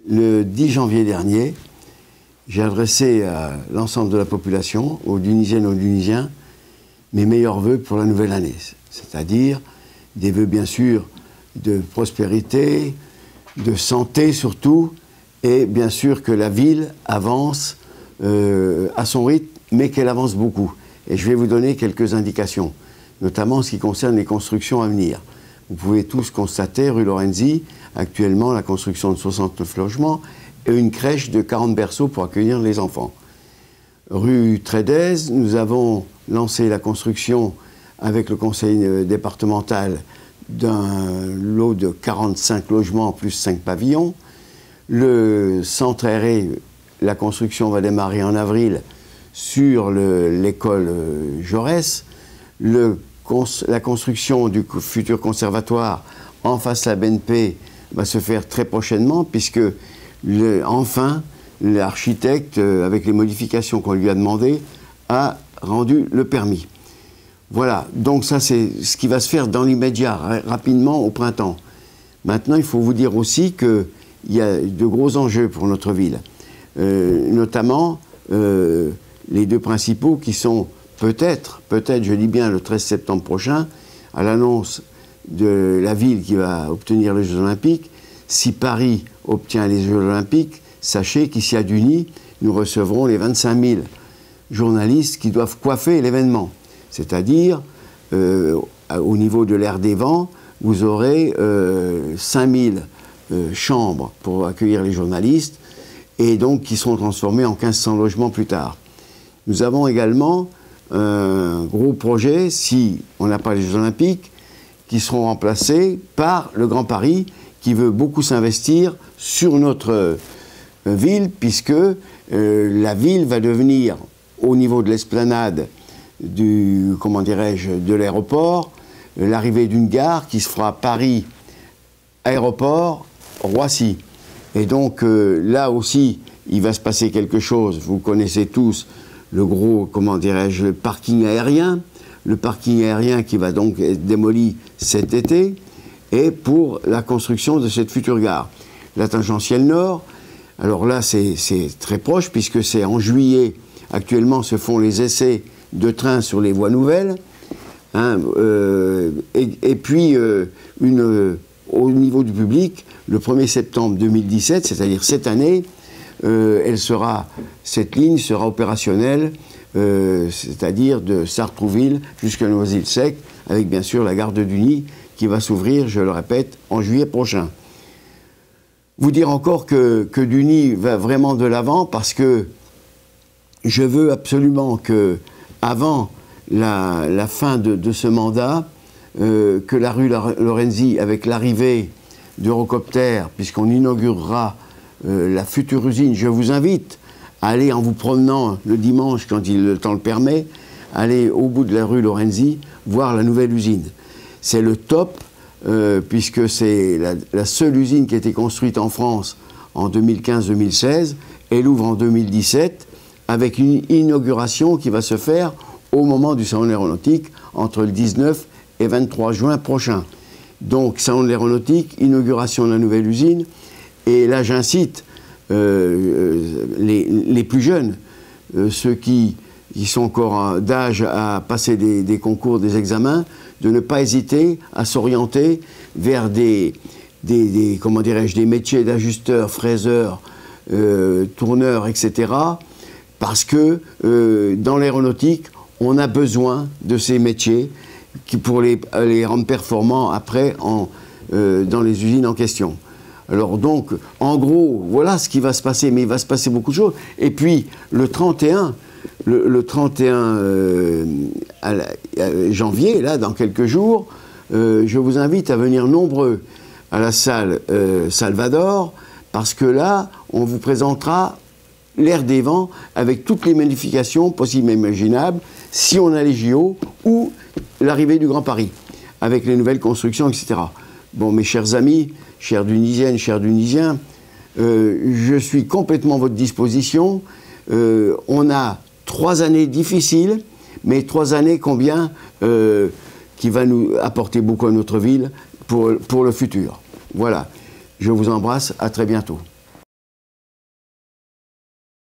le 10 janvier dernier, j'ai adressé à l'ensemble de la population, aux Dunisiennes et aux Dunisiens, mes meilleurs vœux pour la nouvelle année. C'est-à-dire des vœux, bien sûr, de prospérité, de santé surtout, et bien sûr que la ville avance à son rythme, mais qu'elle avance beaucoup. Et je vais vous donner quelques indications, notamment en ce qui concerne les constructions à venir. Vous pouvez tous constater, rue Lorenzi, actuellement la construction de 69 logements et une crèche de 40 berceaux pour accueillir les enfants. Rue Trédez, nous avons lancé la construction avec le conseil départemental d'un lot de 45 logements plus 5 pavillons. Le centre aéré, la construction va démarrer en avril sur l'école Jaurès. La construction du futur conservatoire en face à la BNP va se faire très prochainement puisque enfin l'architecte, avec les modifications qu'on lui a demandées, a rendu le permis. Voilà, donc ça c'est ce qui va se faire dans l'immédiat, rapidement au printemps. Maintenant, il faut vous dire aussi qu'il y a de gros enjeux pour notre ville, notamment les deux principaux qui sont peut-être, je dis bien le 13 septembre prochain, à l'annonce de la ville qui va obtenir les Jeux Olympiques. Si Paris obtient les Jeux Olympiques, sachez qu'ici à Duny, nous recevrons les 25 000 journalistes qui doivent coiffer l'événement. C'est-à-dire, au niveau de l'aire des vents, vous aurez 5 000 chambres pour accueillir les journalistes, et donc qui seront transformées en 1500 logements plus tard. Nous avons également un gros projet, si on n'a pas les Jeux Olympiques, qui seront remplacés par le Grand Paris, qui veut beaucoup s'investir sur notre ville, puisque la ville va devenir, au niveau de l'esplanade comment dirais-je, de l'aéroport, l'arrivée d'une gare qui se fera Paris, aéroport, Roissy. Et donc là aussi, il va se passer quelque chose. Vous connaissez tous le gros, comment dirais-je, le parking aérien. Le parking aérien qui va donc être démoli cet été, et pour la construction de cette future gare. La tangentielle nord, alors là c'est très proche puisque c'est en juillet, actuellement se font les essais de trains sur les voies nouvelles, hein, et puis au niveau du public, le 1er septembre 2017, c'est-à-dire cette année, cette ligne sera opérationnelle, c'est-à-dire de Sartrouville jusqu'à Noisy-le-Sec, avec bien sûr la gare de Duny qui va s'ouvrir, je le répète, en juillet prochain. Vous dire encore que Duny va vraiment de l'avant parce que je veux absolument que, avant la fin de ce mandat, que la rue Lorenzi, avec l'arrivée d'Eurocopter, puisqu'on inaugurera la future usine, je vous invite à aller, en vous promenant le dimanche quand le temps le permet, aller au bout de la rue Lorenzi, voir la nouvelle usine. C'est le top, puisque c'est la seule usine qui a été construite en France en 2015-2016. Elle ouvre en 2017, avec une inauguration qui va se faire au moment du Salon de l'aéronautique, entre le 19 et 23 juin prochain. Donc, Salon de l'aéronautique, inauguration de la nouvelle usine. Et là, j'incite les plus jeunes, ceux qui sont encore d'âge à passer des concours, des examens, de ne pas hésiter à s'orienter vers comment dirais-je, des métiers d'ajusteur, fraiseur, tourneur, etc. Parce que dans l'aéronautique, on a besoin de ces métiers pour les rendre performants après dans les usines en question. Alors donc, en gros, voilà ce qui va se passer, mais il va se passer beaucoup de choses. Et puis, le 31 janvier, là, dans quelques jours, je vous invite à venir nombreux à la salle Salvador, parce que là, on vous présentera l'air des vents avec toutes les modifications possibles et imaginables, si on a les JO ou l'arrivée du Grand Paris, avec les nouvelles constructions, etc. Bon, mes chers amis, chères Dunisiennes, chers Dunisiens, je suis complètement à votre disposition. On a 3 années difficiles, mais 3 années combien qui va nous apporter beaucoup à notre ville pour le futur. Voilà, je vous embrasse, à très bientôt.